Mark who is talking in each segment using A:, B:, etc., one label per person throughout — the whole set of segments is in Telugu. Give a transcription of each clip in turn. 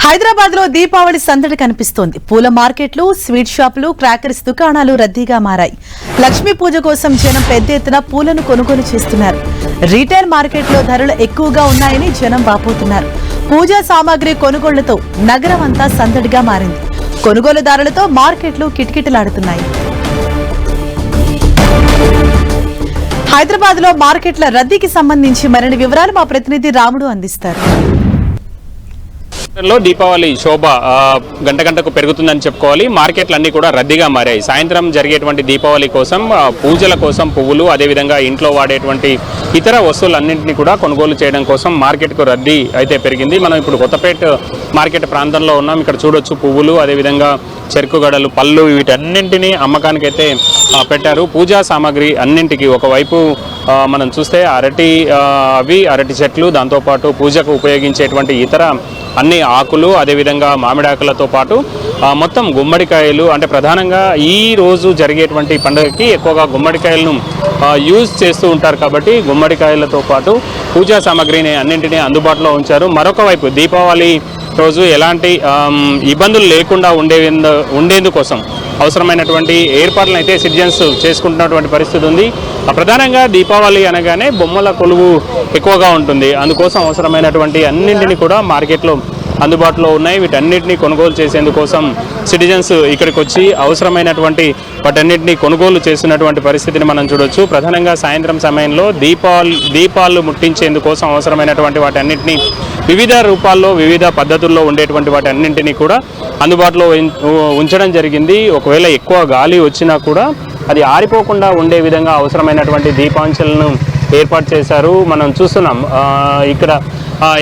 A: హైదరాబాద్ లో దీపావళి సందడి కనిపిస్తోంది. పూల మార్కెట్లు, స్వీట్ షాపులు, క్రాకర్స్ దుకాణాలు రద్దీగా మారాయి. లక్ష్మీ పూజ కోసం జనం పెద్ద ఎత్తున పూలను కొనుగోలు చేస్తున్నారు. రీటైల్ మార్కెట్లో ధరలు ఎక్కువగా ఉన్నాయని జనం వాపోతున్నారు. పూజా సామాగ్రి కొనుగోళ్లతో నగరం అంతా సందడిగా మారింది. కొనుగోలుదారులతో మార్కెట్లు కిటకిటలాడుతున్నాయి. హైదరాబాద్ లో మార్కెట్ల రద్దీకి సంబంధించి మరిన్ని వివరాలు మా ప్రతినిధి రాముడు అందిస్తారు.
B: దీపావళి శోభ గంట గంటకు పెరుగుతుందని చెప్పుకోవాలి. మార్కెట్లన్నీ కూడా రద్దీగా మారాయి. సాయంత్రం జరిగేటువంటి దీపావళి కోసం పూజల కోసం పువ్వులు, అదేవిధంగా ఇంట్లో వాడేటువంటి ఇతర వస్తువులన్నింటినీ కూడా కొనుగోలు చేయడం కోసం మార్కెట్కు రద్దీ అయితే పెరిగింది. మనం ఇప్పుడు కొత్తపేట మార్కెట్ ప్రాంతంలో ఉన్నాం. ఇక్కడ చూడొచ్చు పువ్వులు, అదేవిధంగా చెరుకు గడలు, పళ్ళు వీటన్నింటినీ అమ్మకానికైతే పెట్టారు. పూజా సామాగ్రి అన్నింటికి ఒకవైపు మనం చూస్తే అరటి చెట్లు, దాంతోపాటు పూజకు ఉపయోగించేటువంటి ఇతర అన్ని ఆకులు, అదేవిధంగా మామిడాకులతో పాటు మొత్తం గుమ్మడికాయలు, అంటే ప్రధానంగా ఈ రోజు జరిగేటువంటి పండుగకి ఎక్కువగా గుమ్మడికాయలను యూజ్ చేస్తూ ఉంటారు కాబట్టి గుమ్మడికాయలతో పాటు పూజా సామాగ్రిని అన్నింటినీ అందుబాటులో ఉంచారు. మరొక వైపు దీపావళి రోజు ఎలాంటి ఇబ్బందులు లేకుండా ఉండేందుకోసం అవసరమైనటువంటి ఏర్పాట్లను అయితే సిటిజన్స్ చేసుకుంటున్నటువంటి పరిస్థితి ఉంది. ప్రధానంగా దీపావళి అనగానే బొమ్మల కొలువు ఎక్కువగా ఉంటుంది. అందుకోసం అవసరమైనటువంటి అన్నింటినీ కూడా మార్కెట్లో అందుబాటులో ఉన్నాయి. వీటన్నిటిని కొనుగోలు చేసేందుకోసం సిటిజన్స్ ఇక్కడికి వచ్చి అవసరమైనటువంటి వాటన్నిటిని కొనుగోలు చేస్తున్నటువంటి పరిస్థితిని మనం చూడొచ్చు. ప్రధానంగా సాయంత్రం సమయంలో దీపాలు ముట్టించేందుకోసం అవసరమైనటువంటి వాటన్నిటిని వివిధ రూపాల్లో, వివిధ పద్ధతుల్లో ఉండేటువంటి వాటన్నింటినీ కూడా అందుబాటులో ఉంచడం జరిగింది. ఒకవేళ ఎక్కువ గాలి వచ్చినా కూడా అది ఆరిపోకుండా ఉండే విధంగా అవసరమైనటువంటి దీపాంచలను ఏర్పాటు చేశారు. మనం చూస్తున్నాం. ఇక్కడ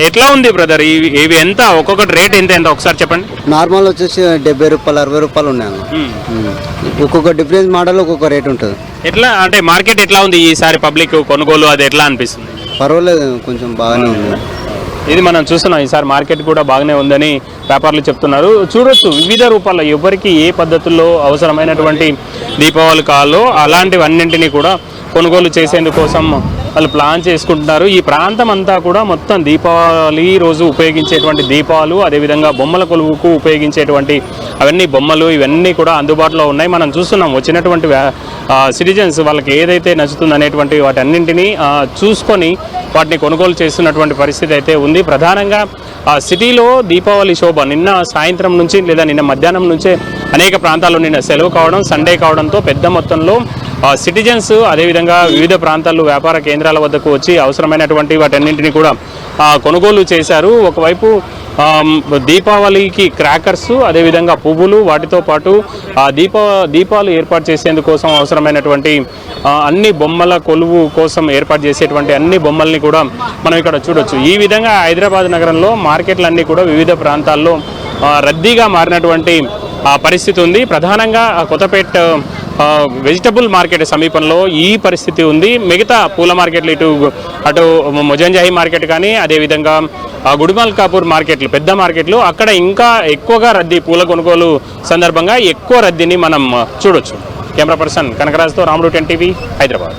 B: ఎట్లా ఉంది బ్రదర్? ఇవి ఎంత, ఒక్కొక్కటి రేట్ ఎంత ఒకసారి చెప్పండి.
C: నార్మల్ వచ్చేసి 70 రూపాయలు, 60 రూపాయలు ఉన్నాయి. ఒక్కొక్క డిఫరెన్స్ మోడల్ ఒక్కొక్క రేట్ ఉంటుంది.
B: ఎట్లా అంటే మార్కెట్ ఎట్లా ఉంది ఈసారి? పబ్లిక్ కొనుగోలు అది ఎట్లా అనిపిస్తుంది?
C: పర్వాలేదు, కొంచెం బాగానే ఉంది.
B: ఇది మనం చూస్తున్నాం. ఈసారి మార్కెట్ కూడా బాగానే ఉందని వ్యాపారులు చెప్తున్నారు. చూడొచ్చు వివిధ రూపాల్లో ఎవరికి ఏ పద్ధతుల్లో అవసరమైనటువంటి దీపావళి కావాలో అలాంటివన్నింటినీ కూడా కొనుగోలు చేసేందుకోసం వాళ్ళు ప్లాన్ చేసుకుంటున్నారు. ఈ ప్రాంతం అంతా కూడా మొత్తం దీపావళి రోజు ఉపయోగించేటువంటి దీపాలు, అదేవిధంగా బొమ్మల కొలువుకు ఉపయోగించేటువంటి అవన్నీ బొమ్మలు, ఇవన్నీ కూడా అందుబాటులో ఉన్నాయి. మనం చూస్తున్నాం వచ్చినటువంటి సిటిజన్స్ వాళ్ళకి ఏదైతే నచ్చుతుంది అనేటువంటి వాటన్నింటినీ చూసుకొని వాటిని కొనుగోలు చేస్తున్నటువంటి పరిస్థితి అయితే ఉంది. ప్రధానంగా సిటీలో దీపావళి శోభ నిన్న సాయంత్రం నుంచి లేదా నిన్న మధ్యాహ్నం నుంచే అనేక ప్రాంతాల్లో నిన్న సెలవు కావడం, సండే కావడంతో పెద్ద మొత్తంలో సిటిజన్స్ అదేవిధంగా వివిధ ప్రాంతాల్లో వ్యాపార కేంద్రాల వద్దకు వచ్చి అవసరమైనటువంటి వాటన్నింటినీ కూడా కొనుగోలు చేశారు. ఒకవైపు దీపావళికి క్రాకర్స్, అదేవిధంగా పువ్వులు, వాటితో పాటు దీపాలు ఏర్పాటు చేసేందుకోసం అవసరమైనటువంటి అన్ని బొమ్మల కొలువు కోసం ఏర్పాటు చేసేటువంటి అన్ని బొమ్మల్ని కూడా మనం ఇక్కడ చూడొచ్చు. ఈ విధంగా హైదరాబాద్ నగరంలో మార్కెట్లన్నీ కూడా వివిధ ప్రాంతాల్లో రద్దీగా మారినటువంటి పరిస్థితి ఉంది. ప్రధానంగా కొత్తపేట వెజిటబుల్ మార్కెట్ సమీపంలో ఈ పరిస్థితి ఉంది. మిగతా పూల మార్కెట్లు అటు మొజంజాహి మార్కెట్ కానీ, అదేవిధంగా గుడిమల్కాపూర్ మార్కెట్లు, పెద్ద మార్కెట్లు, అక్కడ ఇంకా ఎక్కువగా రద్దీ, పూల కొనుగోలు సందర్భంగా ఎక్కువ రద్దీని మనం చూడొచ్చు. కెమెరా పర్సన్ కనకరాజ్తో రాముడు, 10 టీవీ, హైదరాబాద్.